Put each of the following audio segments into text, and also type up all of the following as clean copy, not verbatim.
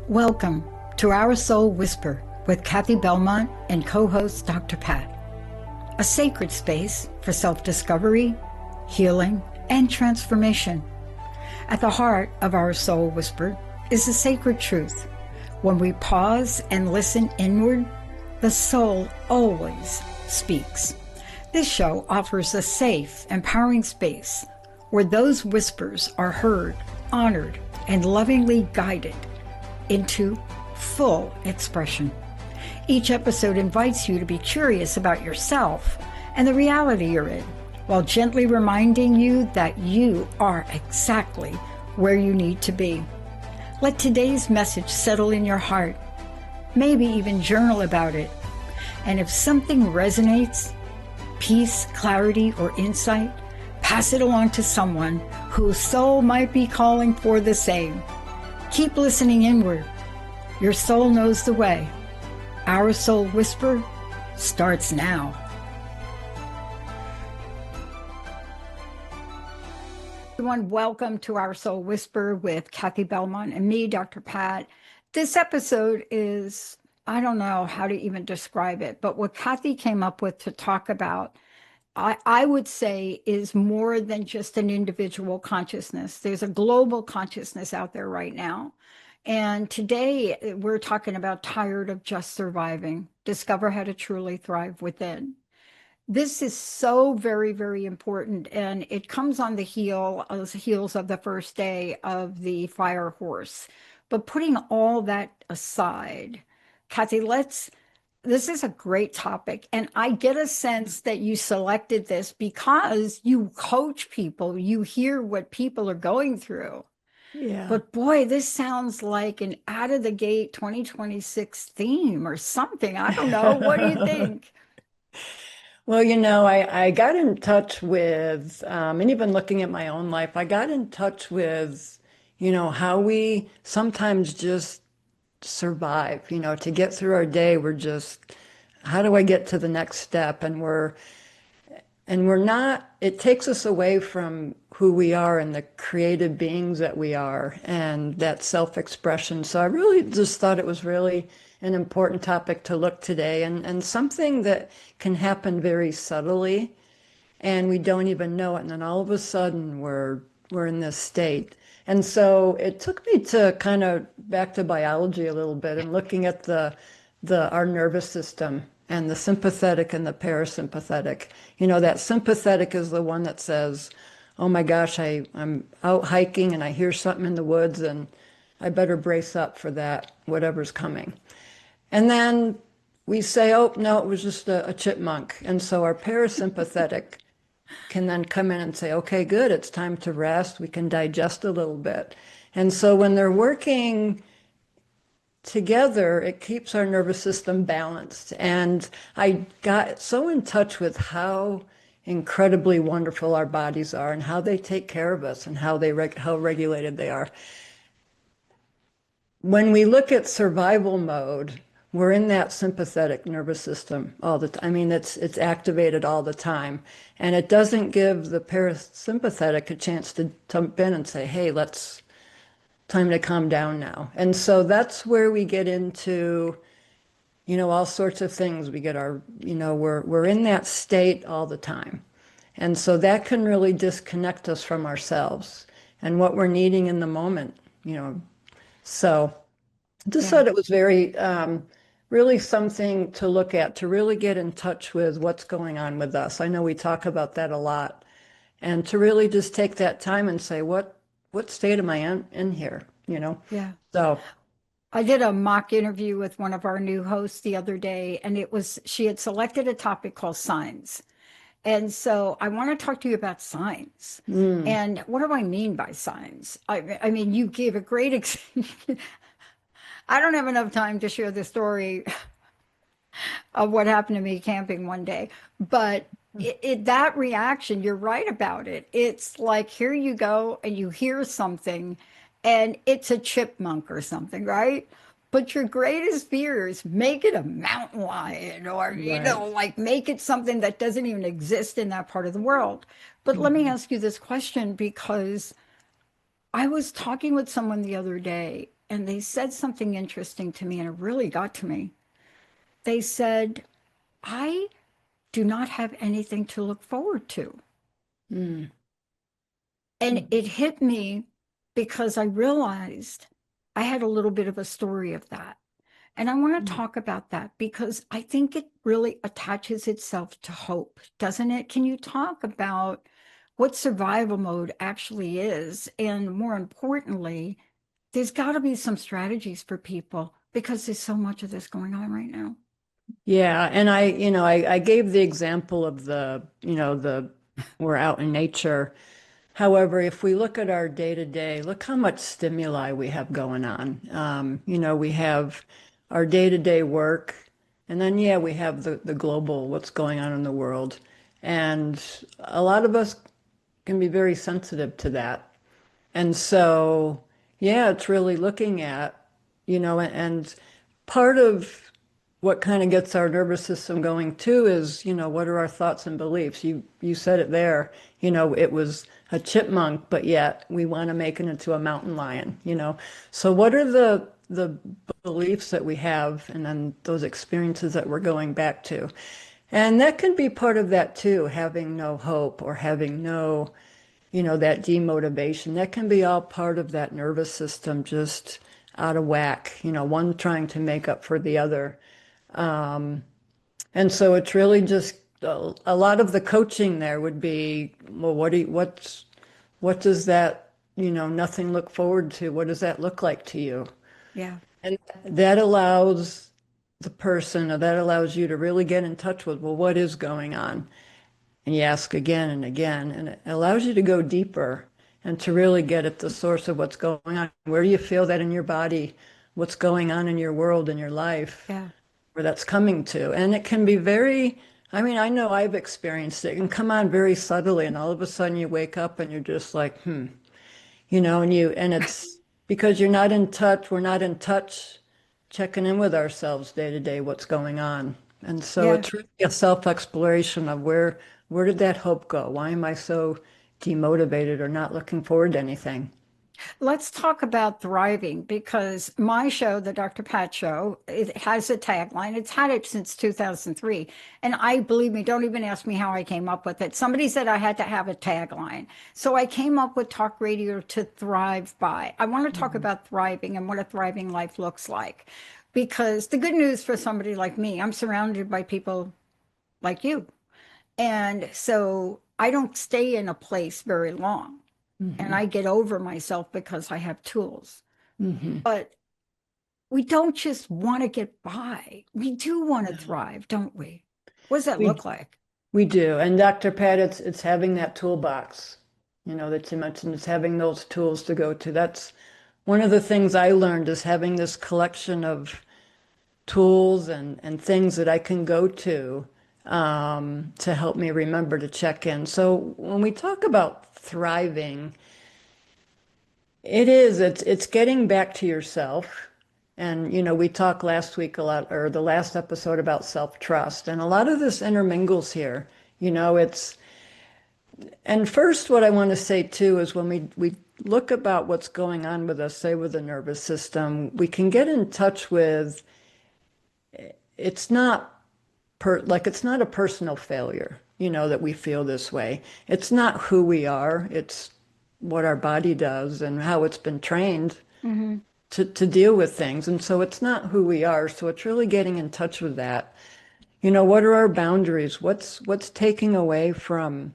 Welcome to Our Soul Whisper with Cathi Belmont and co-host Dr. Pat, a sacred space for self-discovery, healing, and transformation. At the heart of Our Soul Whisper is a sacred truth. When we pause and listen inward, the soul always speaks. This show offers a safe, empowering space where those whispers are heard, honored, and lovingly guided into full expression. Each episode invites you to be curious about yourself and the reality you're in, while gently reminding you that you are exactly where you need to be. Let today's message settle in your heart. Maybe even journal about it. And if something resonates, peace, clarity, or insight, pass it along to someone whose soul might be calling for the same. Keep listening inward. Your soul knows the way. Our Soul Whisper starts now. Everyone, welcome to Our Soul Whisper with Cathi Belmont and me, Dr. Pat. This episode is, I don't know how to even describe it, but what Cathi came up with to talk about, I would say, is more than just an individual consciousness. There's a global consciousness out there right now. And today we're talking about tired of just surviving, discover how to truly thrive within. This is so very, very important. And it comes on the heels of the first day of the fire horse. But putting all that aside, Cathi, this is a great topic. And I get a sense that you selected this because you coach people, you hear what people are going through. Yeah. But boy, this sounds like an out of the gate 2026 theme or something. I don't know. What do you think? Well, I got in touch with, and even looking at my own life, I got in touch with, how we sometimes just survive, to get through our day. We're just, how do I get to the next step? And we're not, it takes us away from who we are and the creative beings that we are and that self-expression. So I really just thought it was really an important topic to look today, and something that can happen very subtly and we don't even know it. And then all of a sudden we're in this state. And so it took me to kind of back to biology a little bit and looking at our nervous system and the sympathetic and the parasympathetic. That sympathetic is the one that says, oh my gosh, I'm out hiking and I hear something in the woods and I better brace up for that, whatever's coming. And then we say, oh, no, it was just a chipmunk. And so our parasympathetic can then come in and say, okay, good, it's time to rest. We can digest a little bit. And so when they're working together, it keeps our nervous system balanced. And I got so in touch with how incredibly wonderful our bodies are and how they take care of us and how regulated they are. When we look at survival mode, we're in that sympathetic nervous system all the time. I mean, it's activated all the time. And it doesn't give the parasympathetic a chance to jump in and say, hey, time to calm down now. And so that's where we get into, all sorts of things. We get we're in that state all the time. And so that can really disconnect us from ourselves and what we're needing in the moment, So just thought it was very, really something to look at, to really get in touch with what's going on with us. I know we talk about that a lot. And to really just take that time and say, what state am I in here, Yeah. So I did a mock interview with one of our new hosts the other day, and she had selected a topic called signs. And so I want to talk to you about signs. And what do I mean by signs? I mean, you gave a great example. I don't have enough time to share the story of what happened to me camping one day, but that reaction, you're right about it. It's like, here you go, and you hear something, and it's a chipmunk or something, right? But your greatest fears, make it a mountain lion or, like make it something that doesn't even exist in that part of the world. But let me ask you this question, because I was talking with someone the other day and they said something interesting to me, and it really got to me. They said, I do not have anything to look forward to. Mm. And Mm. it hit me because I realized I had a little bit of a story of that. And I want to Mm. talk about that because I think it really attaches itself to hope, doesn't it? Can you talk about what survival mode actually is? And more importantly, there's got to be some strategies for people because there's so much of this going on right now. Yeah, and I gave the example of the we're out in nature. However, if we look at our day to day, look how much stimuli we have going on. We have our day to day work, and then, yeah, we have the global, what's going on in the world. And a lot of us can be very sensitive to that. And so, yeah, it's really looking at, and part of what kind of gets our nervous system going too is, what are our thoughts and beliefs? You said it there, it was a chipmunk, but yet we want to make it into a mountain lion. So what are the beliefs that we have and then those experiences that we're going back to? And that can be part of that too, having no hope or having no, that demotivation. That can be all part of that nervous system just out of whack, one trying to make up for the other. And so it's really just a lot of the coaching there would be, well, what does that, nothing look forward to? What does that look like to you? Yeah. And that allows the person, or that allows you to really get in touch with, well, what is going on? And you ask again and again, and it allows you to go deeper and to really get at the source of what's going on. Where do you feel that in your body? What's going on in your world, in your life? Yeah. Where that's coming to. And it can be very, I mean, I know I've experienced it. It can come on very subtly, and all of a sudden you wake up and you're just like, and it's because you're not in touch, we're not in touch, checking in with ourselves day to day, what's going on. And so Yeah. it's really a self-exploration of where did that hope go? Why am I so demotivated or not looking forward to anything? Let's talk about thriving because my show, the Dr. Pat Show, it has a tagline. It's had it since 2003. And I believe me, don't even ask me how I came up with it. Somebody said I had to have a tagline. So I came up with talk radio to thrive by. I want to talk Mhm. about thriving and what a thriving life looks like. Because the good news for somebody like me, I'm surrounded by people like you. And so I don't stay in a place very long and Mhm. I get over myself because I have tools. Mhm. But we don't just want to get by. We do want to No. thrive, don't we? What does that We look like? we do. And Dr. Pat, it's having that toolbox, that you mentioned. It's having those tools to go to. That's one of the things I learned is having this collection of tools and things that I can go to help me remember to check in. So when we talk about thriving, it's getting back to yourself. And we talked last week a lot, or the last episode, about self-trust. And a lot of this intermingles here. It's and first what I want to say too is when we look about what's going on with us, say with the nervous system, we can get in touch with it's not it's not a personal failure, that we feel this way. It's not who we are. It's what our body does and how it's been trained Hmm. to deal with things. And so it's not who we are. So it's really getting in touch with that. What are our boundaries? What's taking away from,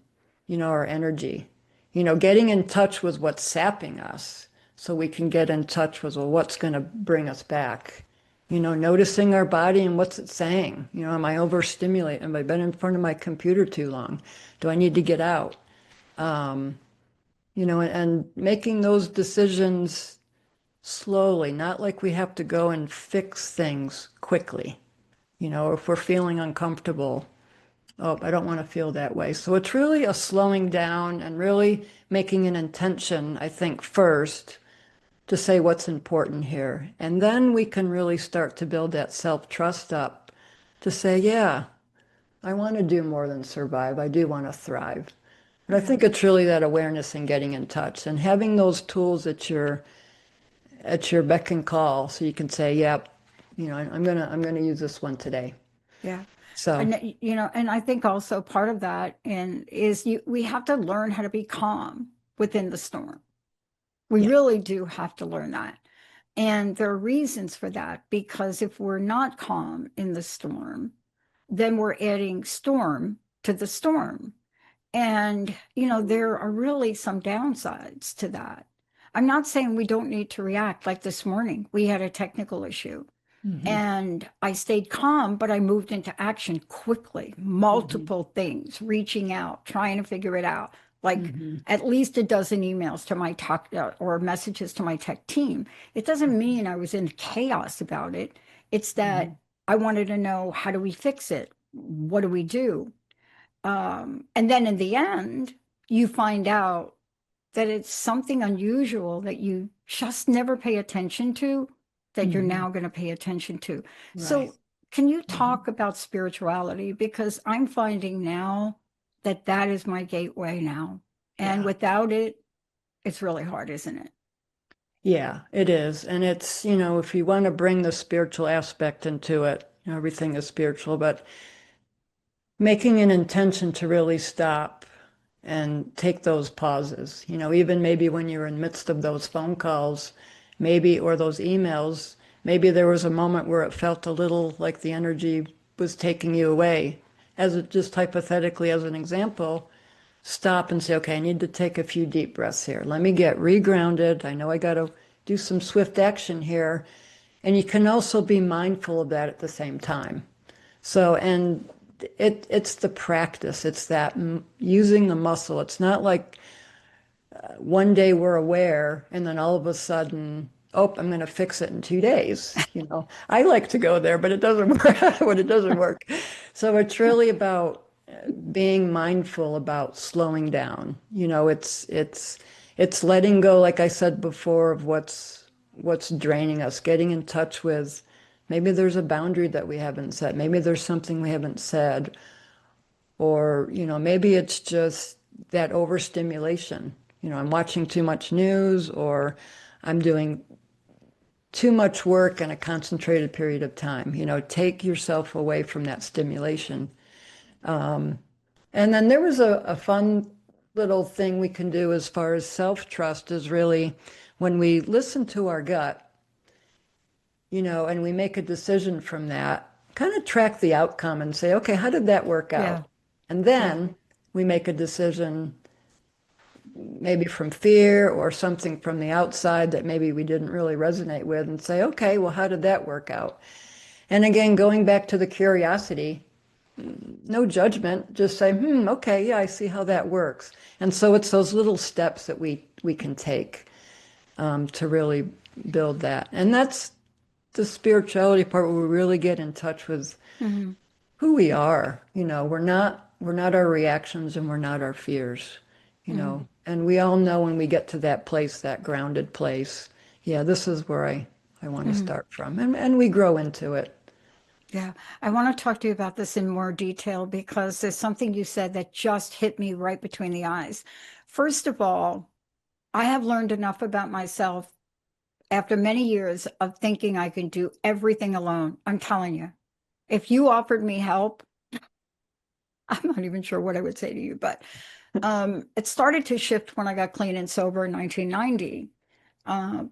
our energy? Getting in touch with what's sapping us so we can get in touch with, well, what's going to bring us back? Noticing our body and what's it saying? Am I overstimulated? Have I been in front of my computer too long? Do I need to get out? And making those decisions slowly, not like we have to go and fix things quickly. If we're feeling uncomfortable, oh, I don't want to feel that way. So it's really a slowing down and really making an intention, I think, first to say what's important here. And then we can really start to build that self-trust up to say, yeah, I want to do more than survive. I do want to thrive. But I Yeah. think it's really that awareness and getting in touch and having those tools at at your beck and call, so you can say, "Yep, I'm gonna use this one today." Yeah. So And and I think also part of that is we have to learn how to be calm within the storm. We yeah. really do have to learn that. And there are reasons for that, because if we're not calm in the storm, then we're adding storm to the storm. And, there are really some downsides to that. I'm not saying we don't need to react. Like this morning, we had a technical issue Hmm. and I stayed calm, but I moved into action quickly, Hmm. multiple things, reaching out, trying to figure it out, like Hmm. at least a dozen emails to my talk or messages to my tech team. It doesn't mean I was in chaos about it. It's Hmm. that I wanted to know, how do we fix it? What do we do? And then in the end, you find out that it's something unusual that you just never pay attention to, that you're Hmm. now going to pay attention to. Right. So, can you Hmm. talk about spirituality? Because I'm finding now that that is my gateway now. And Yeah. without it, it's really hard, isn't it? Yeah, it is. And it's, if you want to bring the spiritual aspect into it, everything is spiritual, but making an intention to really stop and take those pauses, even maybe when you're in midst of those phone calls, maybe, or those emails, maybe there was a moment where it felt a little like the energy was taking you away. As it just hypothetically, as an example, stop and say, okay, I need to take a few deep breaths here. Let me get regrounded. I know I got to do some swift action here. And you can also be mindful of that at the same time. So, and it's the practice. It's that using the muscle. It's not like one day we're aware and then all of a sudden, oh, I'm going to fix it in 2 days. I like to go there, but it doesn't work when it doesn't work. So it's really about being mindful about slowing down. It's letting go, like I said before, of what's draining us, getting in touch with maybe there's a boundary that we haven't set, maybe there's something we haven't said, or maybe it's just that overstimulation. I'm watching too much news, or I'm doing too much work in a concentrated period of time. Take yourself away from that stimulation. And then there was a fun little thing we can do as far as self-trust is really when we listen to our gut, and we make a decision from that, kind of track the outcome and say, okay, how did that work Yeah. out? And Yeah. then we make a decision maybe from fear or something from the outside that maybe we didn't really resonate with and say, okay, well, how did that work out? And again, going back to the curiosity, no judgment, just say, okay, yeah, I see how that works. And so it's those little steps that we can take to really build that. And that's the spirituality part where we really get in touch with Hmm. who we are. We're not our reactions and we're not our fears, Hmm. and we all know when we get to that place, that grounded place, yeah, this is where I want to Hmm. start from. And we grow into it. Yeah. I want to talk to you about this in more detail because there's something you said that just hit me right between the eyes. First of all, I have learned enough about myself after many years of thinking I can do everything alone. I'm telling you, if you offered me help, I'm not even sure what I would say to you, but it started to shift when I got clean and sober in 1990.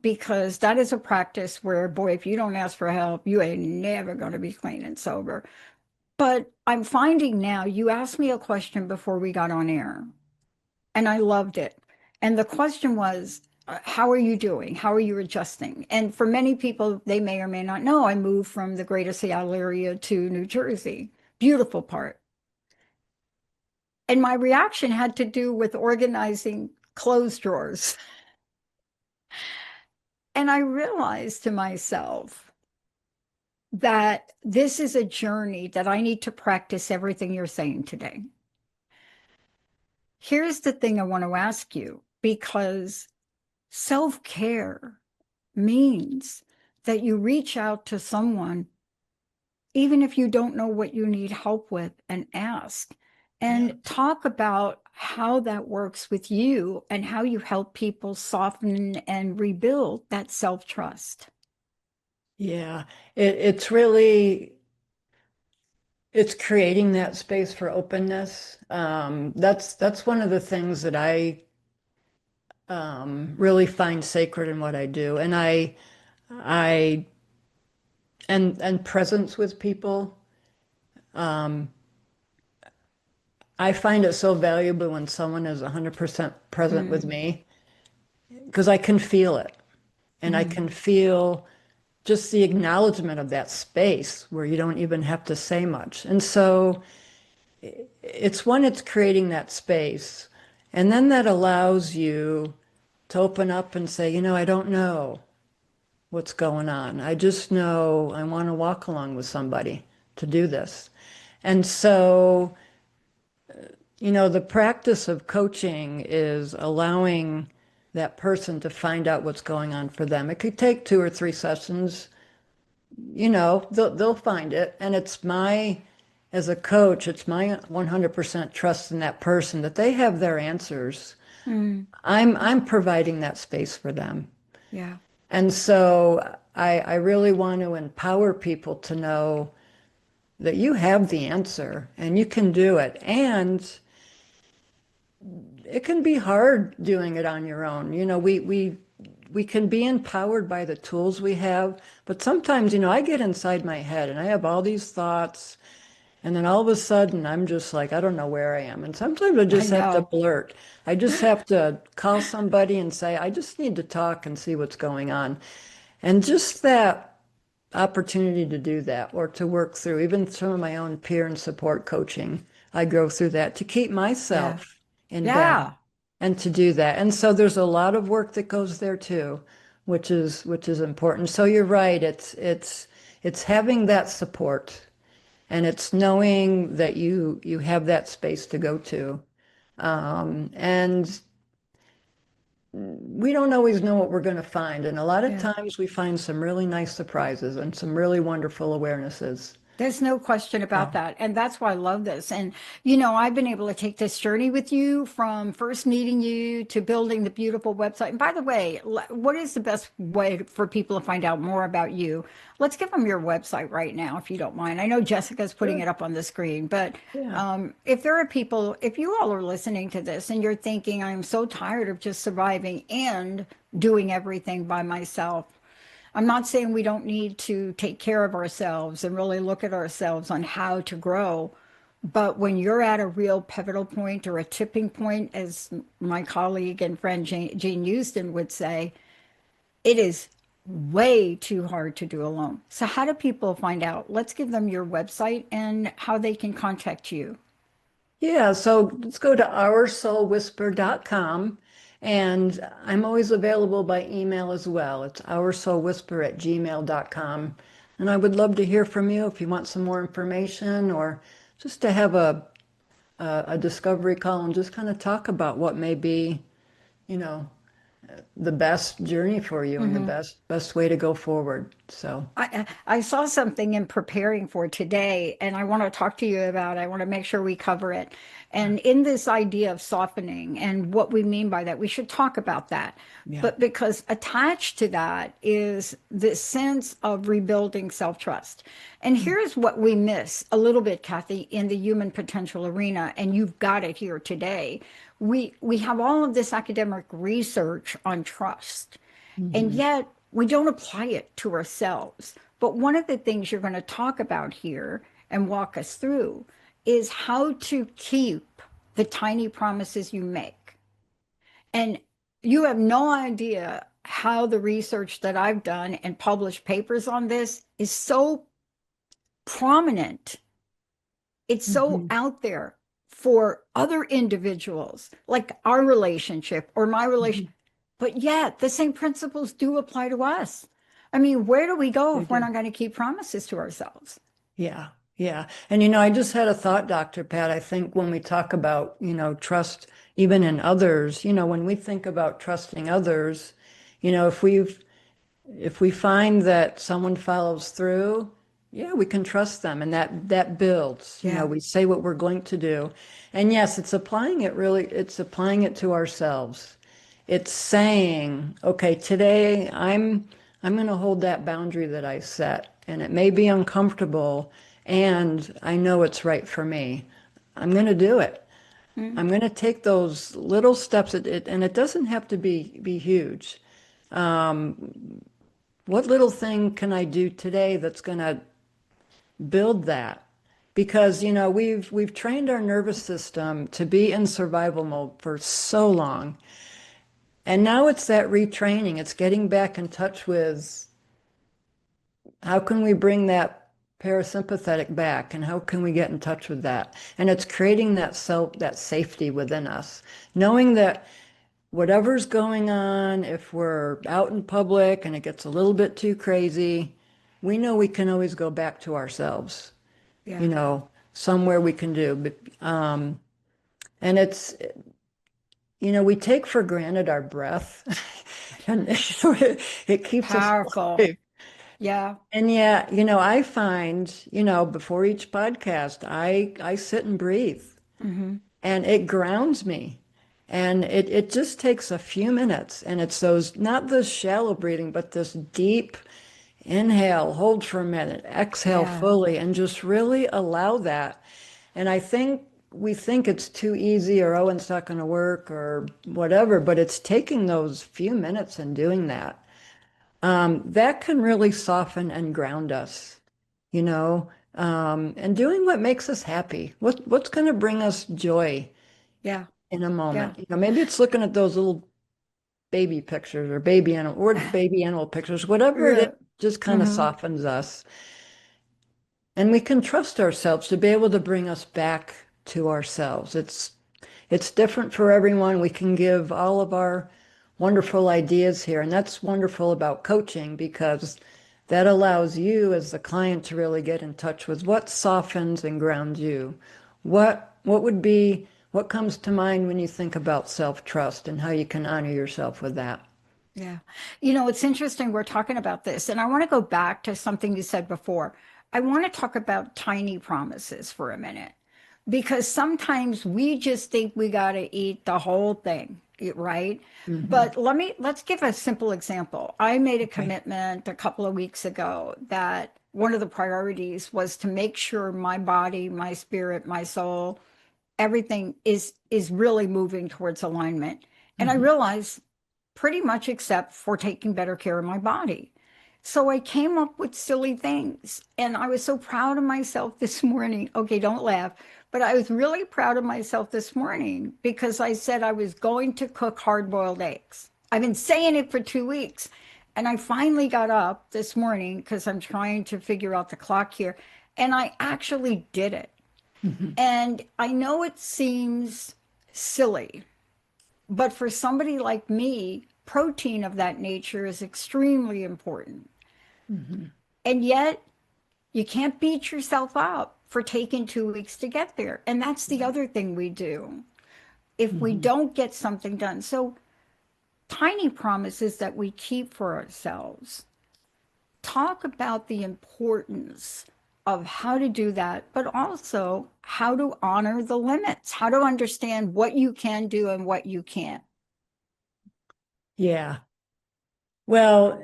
Because that is a practice where, boy, if you don't ask for help, you ain't never going to be clean and sober. But I'm finding now, you asked me a question before we got on air, and I loved it. And the question was, how are you doing? How are you adjusting? And for many people, they may or may not know, I moved from the greater Seattle area to New Jersey. Beautiful part. And my reaction had to do with organizing clothes drawers. And I realized to myself that this is a journey that I need to practice everything you're saying today. Here's the thing I want to ask you, because self-care means that you reach out to someone, even if you don't know what you need help with, and ask. Yeah. and talk about how that works with you and how you help people soften and rebuild that self-trust. Yeah. It's really, it's creating that space for openness. That's one of the things that I really find sacred in what I do. And I and presence with people. Um, I find it so valuable when someone is 100% present with Mm, me because I can feel it. And I mm, can feel just the acknowledgement of that space where you don't even have to say much. And so it's when it's creating that space. And then that allows you to open up and say, I don't know what's going on. I just know I want to walk along with somebody to do this. And so, the practice of coaching is allowing that person to find out what's going on for them. It could take 2 or 3 sessions. They'll find it. And as a coach, it's my 100% trust in that person that they have their answers. mm, I'm providing that space for them. yeah, And so I really want to empower people to know that you have the answer and you can do it. And it can be hard doing it on your own. We can be empowered by the tools we have, but sometimes, I get inside my head and I have all these thoughts, and then all of a sudden I'm just like, I don't know where I am. And sometimes I I just have to know. blurt. I just have to call somebody and say, I just need to talk and see what's going on. And just that opportunity to do that or to work through even some of my own peer and support coaching. I go through that to keep Yeah. myself in balance Yeah. and to do that. And so there's a lot of work that goes there too, which is important. So you're right. It's having that support and it's knowing that you have that space to go to. And we don't always know what we're going to find. And a lot of Yeah. times we find some really nice surprises and some really wonderful awarenesses. There's no question about So, that. And that's why I love this. And, I've been able to take this journey with you from first meeting you to building the beautiful website. And by the way, what is the best way for people to find out more about you? Let's give them your website right now, if you don't mind. I know Jessica's putting sure. it up on the screen, but Yeah. if there are people, if you all are listening to this and you're thinking, I'm so tired of just surviving and doing everything by myself, I'm not saying we don't need to take care of ourselves and really look at ourselves on how to grow. But when you're at a real pivotal point or a tipping point, as my colleague and friend Jane Houston would say, it is way too hard to do alone. So, how do people find out? Let's give them your website and how they can contact you. Yeah, so let's go to OurSoulWhisper.com, and I'm always available by email as well. It's OurSoulWhisper@gmail.com. And I would love to hear from you if you want some more information or just to have a discovery call and just kind of talk about what may be, you know, the best journey for you and the Mhm. best way to go forward. So, I saw something in preparing for today, and I want to talk to you about. I want to make sure we cover it. And in this idea of softening and what we mean by that, we should talk about that. yeah. But because attached to that is this sense of rebuilding self-trust. And here's what we miss a little bit, Cathi, in the human potential arena, and you've got it here today. We have all of this academic research on trust. And Mhm. yet we don't apply it to ourselves. But one of the things you're going to talk about here and walk us through is how to keep the tiny promises you make. And you have no idea how the research that I've done and published papers on this is so prominent. It's so Mhm. out there for other individuals, like our relationship or my relation. Mhm. But yet, the same principles do apply to us. I mean, where do we go They if we're do. not going to keep promises to ourselves? Yeah, yeah. And I just had a thought, Dr. Pat. I think when we talk about, trust even in others, when we think about trusting others, if we find that someone follows through yeah, we can trust them, and that builds. Yeah. We say what we're going to do. And yes, it's applying it to ourselves. It's saying, okay, today I'm going to hold that boundary that I set, and it may be uncomfortable, and I know it's right for me. I'm going to do it. Mm. I'm going to take those little steps, and it doesn't have to be huge. What little thing can I do today that's going to build that? Because we've trained our nervous system to be in survival mode for so long, and now it's that retraining. It's getting back in touch with how can we bring that parasympathetic back, and how can we get in touch with that? And it's creating that safety within us, knowing that whatever's going on, if we're out in public and it gets a little bit too crazy, we know we can always go back to ourselves, Yeah. somewhere we can do. And we take for granted our breath, and it keeps us Powerful. alive. Yeah. And yeah, I find, before each podcast, I sit and breathe, Hmm. and it grounds me. And it just takes a few minutes. And it's not this shallow breathing, but this deep inhale, hold for a minute, exhale Yeah. fully, and just really allow that. And I think we think it's too easy, or, oh, it's not going to work, or whatever, but it's taking those few minutes and doing that. That can really soften and ground us, and doing what makes us happy. What's going to bring us joy Yeah. in a Yeah. moment? Maybe it's looking at those little baby pictures, or baby animal pictures, whatever it is, Yeah. just kind of Hmm. softens us. And we can trust ourselves to be able to bring us back to ourselves. It's different for everyone. We can give all of our wonderful ideas here, and that's wonderful about coaching, because that allows you as the client to really get in touch with what softens and grounds you. What comes to mind when you think about self-trust, and how you can honor yourself with that? Yeah. It's interesting we're talking about this, and I want to go back to something you said before. I want to talk about tiny promises for a minute, because sometimes we just think we got to eat the whole thing, right? Hmm. But let's give a simple example. I made a Okay. commitment a couple of weeks ago that one of the priorities was to make sure my body, my spirit, my soul, everything is really moving towards alignment. And I Hmm. realized pretty much except for taking better care of my body. So I came up with silly things, and I was so proud of myself this morning. Okay, don't laugh, but I was really proud of myself this morning because I said I was going to cook hard-boiled eggs. I've been saying it for 2 weeks, and I finally got up this morning because I'm trying to figure out the clock here, and I actually did it. Hmm. And I know it seems silly, but for somebody like me, protein of that nature is extremely important. Hmm. And yet, you can't beat yourself up for taking 2 weeks to get there. And that's the Right. other thing we do if we Hmm. don't get something done. So, tiny promises that we keep for ourselves. Talk about the importance of how to do that, but also how to honor the limits, how to understand what you can do and what you can't. Yeah. Well,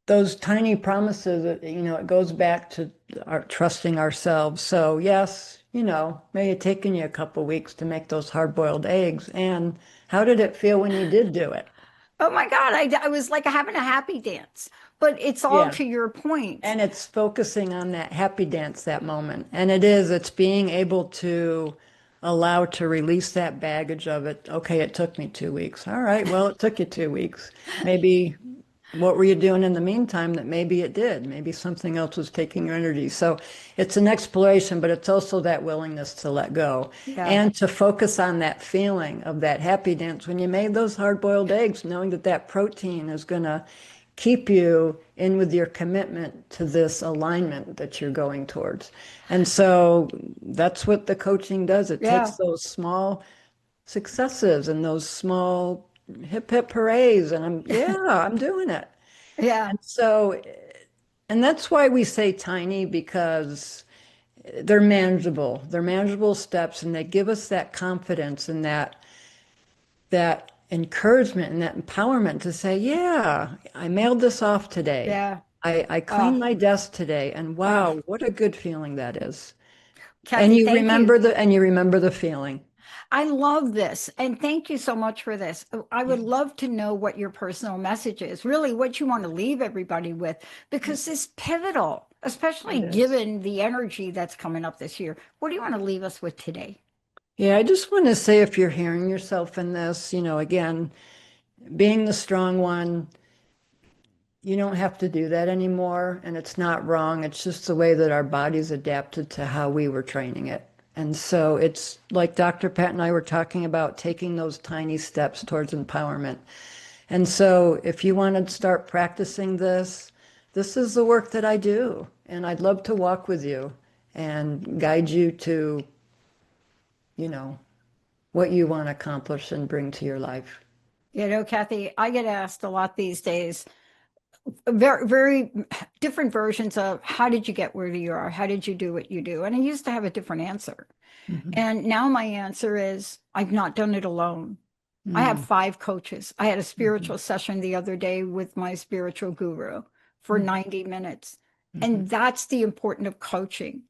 those tiny promises, it goes back to our trusting ourselves. So yes, may have taken you a couple weeks to make those hard-boiled eggs. And how did it feel when you did do it? Oh my God, I was like having a happy dance. But it's all Yeah. to your point. And it's focusing on that happy dance, that moment. And it's being able to allow to release that baggage of it. Okay, it took me 2 weeks. All right, well, it took you 2 weeks. Maybe what were you doing in the meantime that maybe it did? Maybe something else was taking your energy. So it's an exploration, but it's also that willingness to let go Yeah. and to focus on that feeling of that happy dance when you made those hard-boiled eggs, knowing that that protein is going to keep you in with your commitment to this alignment that you're going towards. And so that's what the coaching does. It Yeah. takes those small successes and those small hip hip hoorays, and I'm doing it. Yeah. And so, And that's why we say tiny, because they're manageable. They're manageable steps, and they give us that confidence and that encouragement and that empowerment to say, yeah, I mailed this off today. Yeah. I cleaned my desk today, and wow, what a good feeling that is. Cathi, And you thank remember you. the feeling. I love this. And thank you so much for this. I would love to know what your personal message is, really what you want to leave everybody with, because it's pivotal, especially It is. given the energy that's coming up this year. What do you want to leave us with today? Yeah, I just want to say, if you're hearing yourself in this, again, being the strong one, you don't have to do that anymore. And it's not wrong. It's just the way that our bodies adapted to how we were training it. And so it's like Dr. Pat and I were talking about, taking those tiny steps towards empowerment. And so if you want to start practicing this, this is the work that I do. And I'd love to walk with you and guide you to, what you want to accomplish and bring to your life. Cathi, I get asked a lot these days, very, very different versions of how did you get where you are? How did you do what you do? And I used to have a different answer. And now my answer is, I've not done it alone. I have 5 coaches. I had a spiritual session the other day with my spiritual guru for 90 minutes. And that's the importance of coaching.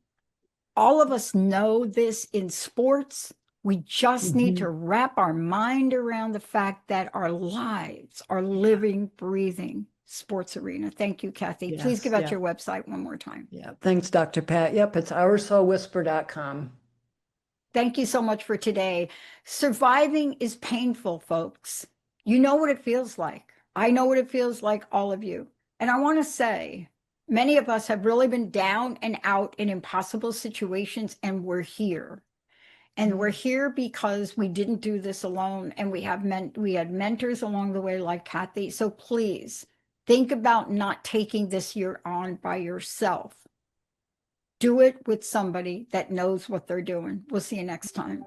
All of us know this in sports. We just need to wrap our mind around the fact that our lives are living, breathing sports arena. Thank you, Cathi. Yes, please give out your website one more time. Yeah, thanks, Dr. Pat. Yep, it's oursoulwhisper.com. Thank you so much for today. Surviving is painful, folks. You know what it feels like. I know what it feels like, all of you. And I want to say, many of us have really been down and out in impossible situations, and we're here. And we're here because we didn't do this alone, and we had mentors along the way like Cathi. So please think about not taking this year on by yourself. Do it with somebody that knows what they're doing. We'll see you next time.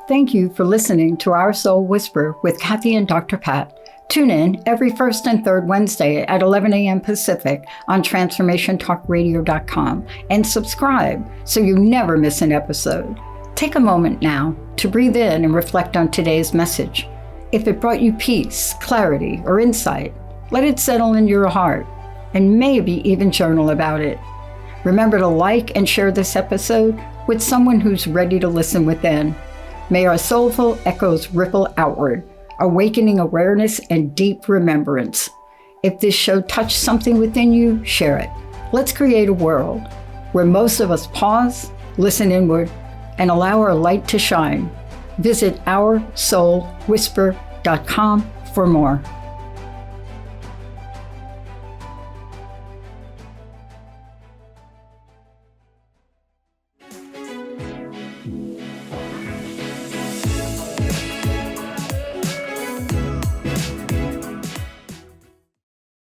Thank you for listening to Our Soul Whisper with Cathi and Dr. Pat. Tune in every first and third Wednesday at 11 a.m. Pacific on transformationtalkradio.com and subscribe so you never miss an episode. Take a moment now to breathe in and reflect on today's message. If it brought you peace, clarity, or insight, let it settle in your heart and maybe even journal about it. Remember to like and share this episode with someone who's ready to listen within. May our soulful echoes ripple outward, awakening awareness and deep remembrance. If this show touched something within you, share it. Let's create a world where most of us pause, listen inward, and allow our light to shine. Visit oursoulwhisper.com for more.